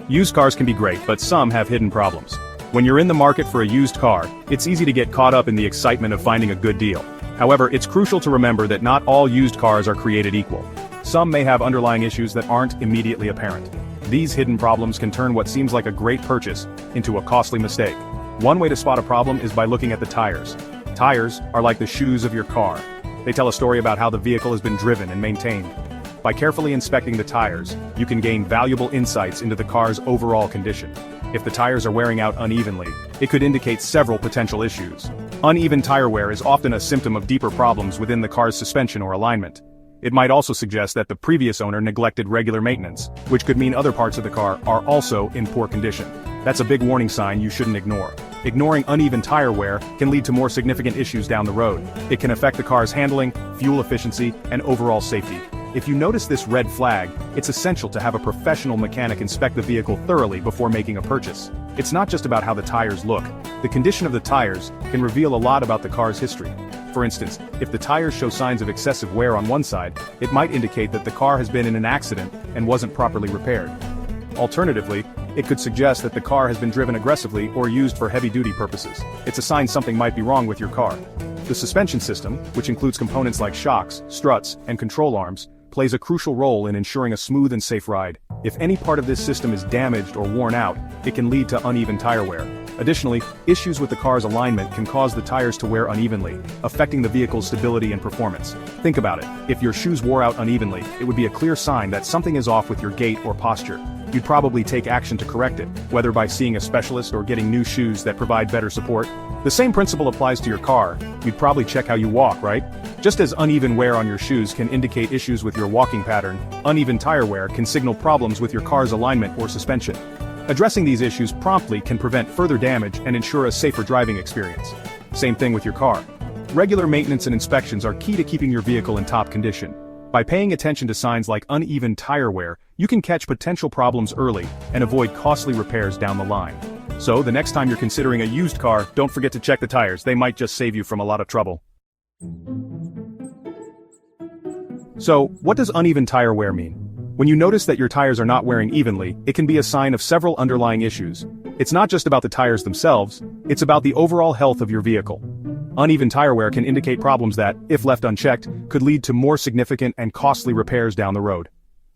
Used cars can be great, but some have hidden problems. When you're in the market for a used car, it's easy to get caught up in the excitement of finding a good deal. However, it's crucial to remember that not all used cars are created equal. Some may have underlying issues that aren't immediately apparent. These hidden problems can turn what seems like a great purchase into a costly mistake. One way to spot a problem is by looking at the tires. Tires are like the shoes of your car. They tell a story about how the vehicle has been driven and maintained. By carefully inspecting the tires, you can gain valuable insights into the car's overall condition. If the tires are wearing out unevenly, it could indicate several potential issues. Uneven tire wear is often a symptom of deeper problems within the car's suspension or alignment. It might also suggest that the previous owner neglected regular maintenance, which could mean other parts of the car are also in poor condition. That's a big warning sign you shouldn't ignore. Ignoring uneven tire wear can lead to more significant issues down the road. It can affect the car's handling, fuel efficiency, and overall safety. If you notice this red flag, it's essential to have a professional mechanic inspect the vehicle thoroughly before making a purchase. It's not just about how the tires look. The condition of the tires can reveal a lot about the car's history. For instance, if the tires show signs of excessive wear on one side, it might indicate that the car has been in an accident and wasn't properly repaired. Alternatively, it could suggest that the car has been driven aggressively or used for heavy-duty purposes. It's a sign something might be wrong with your car. The suspension system, which includes components like shocks, struts, and control arms, plays a crucial role in ensuring a smooth and safe ride. If any part of this system is damaged or worn out, it can lead to uneven tire wear. Additionally, issues with the car's alignment can cause the tires to wear unevenly, affecting the vehicle's stability and performance. Think about it. If your shoes wore out unevenly, it would be a clear sign that something is off with your gait or posture. You'd probably take action to correct it, whether by seeing a specialist or getting new shoes that provide better support. The same principle applies to your car. You'd probably check how you walk, right? Just as uneven wear on your shoes can indicate issues with your walking pattern, uneven tire wear can signal problems with your car's alignment or suspension. Addressing these issues promptly can prevent further damage and ensure a safer driving experience. Same thing with your car. Regular maintenance and inspections are key to keeping your vehicle in top condition. By paying attention to signs like uneven tire wear, you can catch potential problems early and avoid costly repairs down the line. So, the next time you're considering a used car, don't forget to check the tires. They might just save you from a lot of trouble. So, what does uneven tire wear mean? When you notice that your tires are not wearing evenly, it can be a sign of several underlying issues. It's not just about the tires themselves, it's about the overall health of your vehicle. Uneven tire wear can indicate problems that, if left unchecked, could lead to more significant and costly repairs down the road.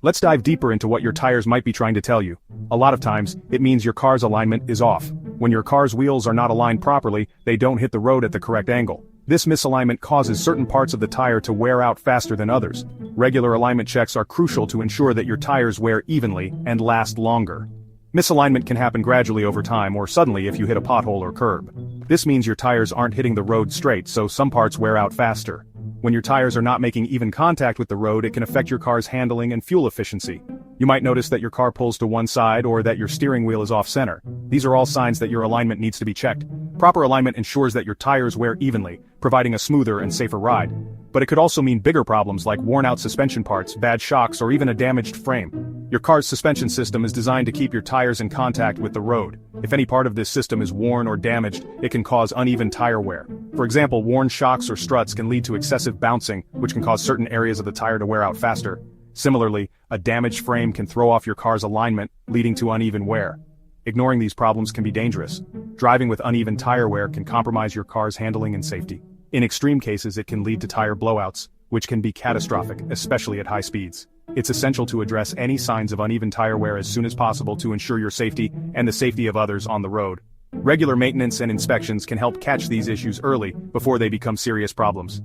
Let's dive deeper into what your tires might be trying to tell you. A lot of times, it means your car's alignment is off. When your car's wheels are not aligned properly, they don't hit the road at the correct angle. This misalignment causes certain parts of the tire to wear out faster than others. Regular alignment checks are crucial to ensure that your tires wear evenly and last longer. Misalignment can happen gradually over time or suddenly if you hit a pothole or curb. This means your tires aren't hitting the road straight, so some parts wear out faster. When your tires are not making even contact with the road, it can affect your car's handling and fuel efficiency. You might notice that your car pulls to one side or that your steering wheel is off center. These are all signs that your alignment needs to be checked. Proper alignment ensures that your tires wear evenly, providing a smoother and safer ride. But it could also mean bigger problems like worn-out suspension parts, bad shocks, or even a damaged frame. Your car's suspension system is designed to keep your tires in contact with the road. If any part of this system is worn or damaged, it can cause uneven tire wear. For example, worn shocks or struts can lead to excessive bouncing, which can cause certain areas of the tire to wear out faster. Similarly, a damaged frame can throw off your car's alignment, leading to uneven wear. Ignoring these problems can be dangerous. Driving with uneven tire wear can compromise your car's handling and safety. In extreme cases, it can lead to tire blowouts, which can be catastrophic, especially at high speeds. It's essential to address any signs of uneven tire wear as soon as possible to ensure your safety and the safety of others on the road. Regular maintenance and inspections can help catch these issues early before they become serious problems.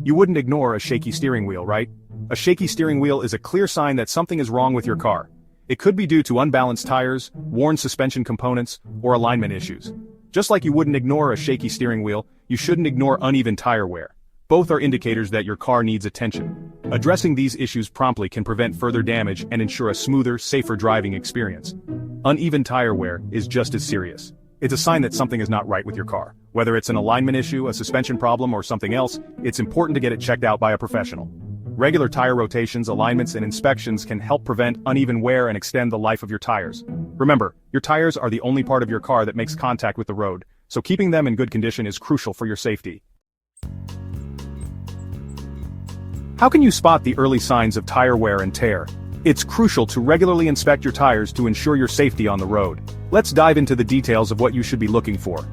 You wouldn't ignore a shaky steering wheel, right? A shaky steering wheel is a clear sign that something is wrong with your car. It could be due to unbalanced tires, worn suspension components, or alignment issues. Just like you wouldn't ignore a shaky steering wheel, you shouldn't ignore uneven tire wear. Both are indicators that your car needs attention. Addressing these issues promptly can prevent further damage and ensure a smoother, safer driving experience. Uneven tire wear is just as serious. It's a sign that something is not right with your car. Whether it's an alignment issue, a suspension problem, or something else, it's important to get it checked out by a professional. Regular tire rotations, alignments, and inspections can help prevent uneven wear and extend the life of your tires. Remember, your tires are the only part of your car that makes contact with the road, so keeping them in good condition is crucial for your safety. How can you spot the early signs of tire wear and tear? It's crucial to regularly inspect your tires to ensure your safety on the road. Let's dive into the details of what you should be looking for.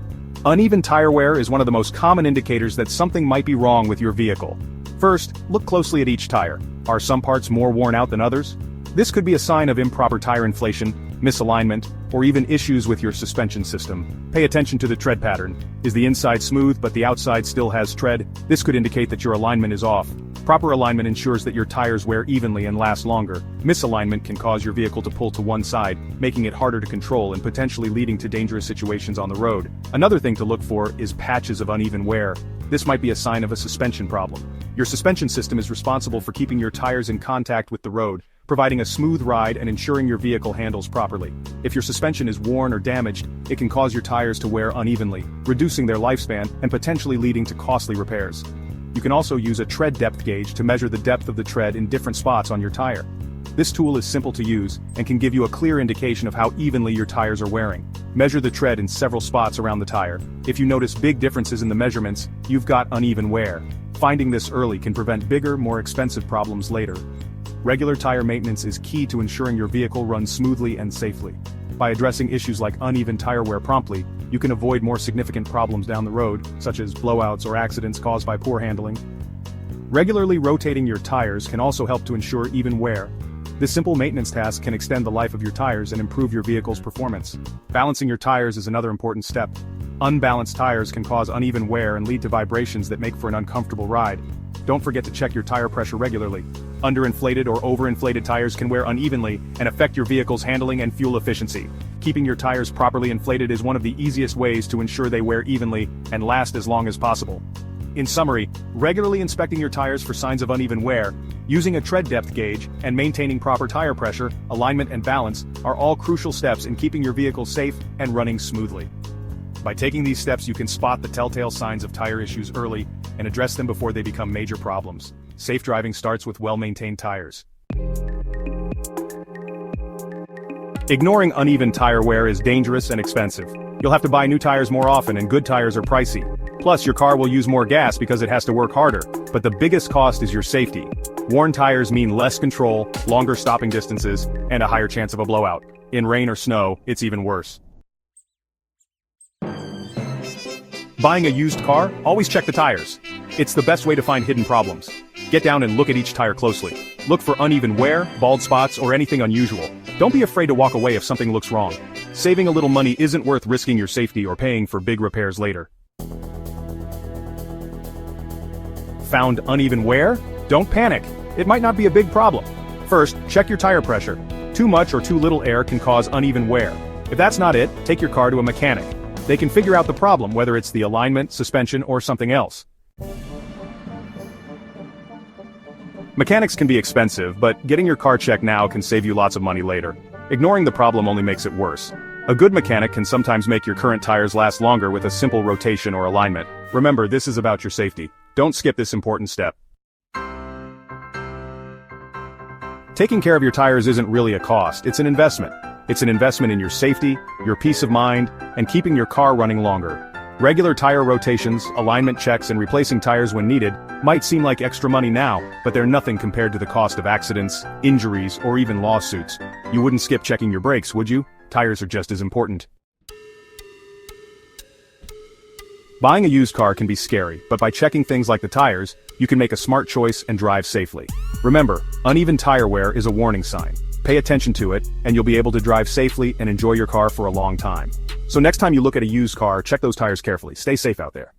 Uneven tire wear is one of the most common indicators that something might be wrong with your vehicle. First, look closely at each tire. Are some parts more worn out than others? This could be a sign of improper tire inflation, misalignment, or even issues with your suspension system. Pay attention to the tread pattern. Is the inside smooth but the outside still has tread? This could indicate that your alignment is off. Proper alignment ensures that your tires wear evenly and last longer. Misalignment can cause your vehicle to pull to one side, making it harder to control and potentially leading to dangerous situations on the road. Another thing to look for is patches of uneven wear. This might be a sign of a suspension problem. Your suspension system is responsible for keeping your tires in contact with the road, providing a smooth ride and ensuring your vehicle handles properly. If your suspension is worn or damaged, it can cause your tires to wear unevenly, reducing their lifespan and potentially leading to costly repairs. You can also use a tread depth gauge to measure the depth of the tread in different spots on your tire. This tool is simple to use and can give you a clear indication of how evenly your tires are wearing. Measure the tread in several spots around the tire. If you notice big differences in the measurements, you've got uneven wear. Finding this early can prevent bigger, more expensive problems later. Regular tire maintenance is key to ensuring your vehicle runs smoothly and safely. By addressing issues like uneven tire wear promptly, you can avoid more significant problems down the road, such as blowouts or accidents caused by poor handling. Regularly rotating your tires can also help to ensure even wear. This simple maintenance task can extend the life of your tires and improve your vehicle's performance. Balancing your tires is another important step. Unbalanced tires can cause uneven wear and lead to vibrations that make for an uncomfortable ride. Don't forget to check your tire pressure regularly. Underinflated or overinflated tires can wear unevenly and affect your vehicle's handling and fuel efficiency. Keeping your tires properly inflated is one of the easiest ways to ensure they wear evenly and last as long as possible. In summary, regularly inspecting your tires for signs of uneven wear, using a tread depth gauge, and maintaining proper tire pressure, alignment and balance are all crucial steps in keeping your vehicle safe and running smoothly. By taking these steps, you can spot the telltale signs of tire issues early and address them before they become major problems. Safe driving starts with well-maintained tires. Ignoring uneven tire wear is dangerous and expensive. You'll have to buy new tires more often, and good tires are pricey. Plus, your car will use more gas because it has to work harder. But the biggest cost is your safety. Worn tires mean less control, longer stopping distances, and a higher chance of a blowout. In rain or snow, it's even worse. Buying a used car? Always check the tires. It's the best way to find hidden problems. Get down and look at each tire closely. Look for uneven wear, bald spots, or anything unusual. Don't be afraid to walk away if something looks wrong. Saving a little money isn't worth risking your safety or paying for big repairs later. Found uneven wear? Don't panic. It might not be a big problem. First, check your tire pressure. Too much or too little air can cause uneven wear. If that's not it, take your car to a mechanic. They can figure out the problem, whether it's the alignment, suspension, or something else. Mechanics can be expensive, but getting your car checked now can save you lots of money later. Ignoring the problem only makes it worse. A good mechanic can sometimes make your current tires last longer with a simple rotation or alignment. Remember, this is about your safety. Don't skip this important step. Taking care of your tires isn't really a cost, it's an investment. It's an investment in your safety, your peace of mind, and keeping your car running longer. Regular tire rotations, alignment checks, and replacing tires when needed might seem like extra money now, but they're nothing compared to the cost of accidents, injuries, or even lawsuits. You wouldn't skip checking your brakes, would you? Tires are just as important. Buying a used car can be scary, but by checking things like the tires, you can make a smart choice and drive safely. Remember, uneven tire wear is a warning sign. Pay attention to it, and you'll be able to drive safely and enjoy your car for a long time. So next time you look at a used car, check those tires carefully. Stay safe out there.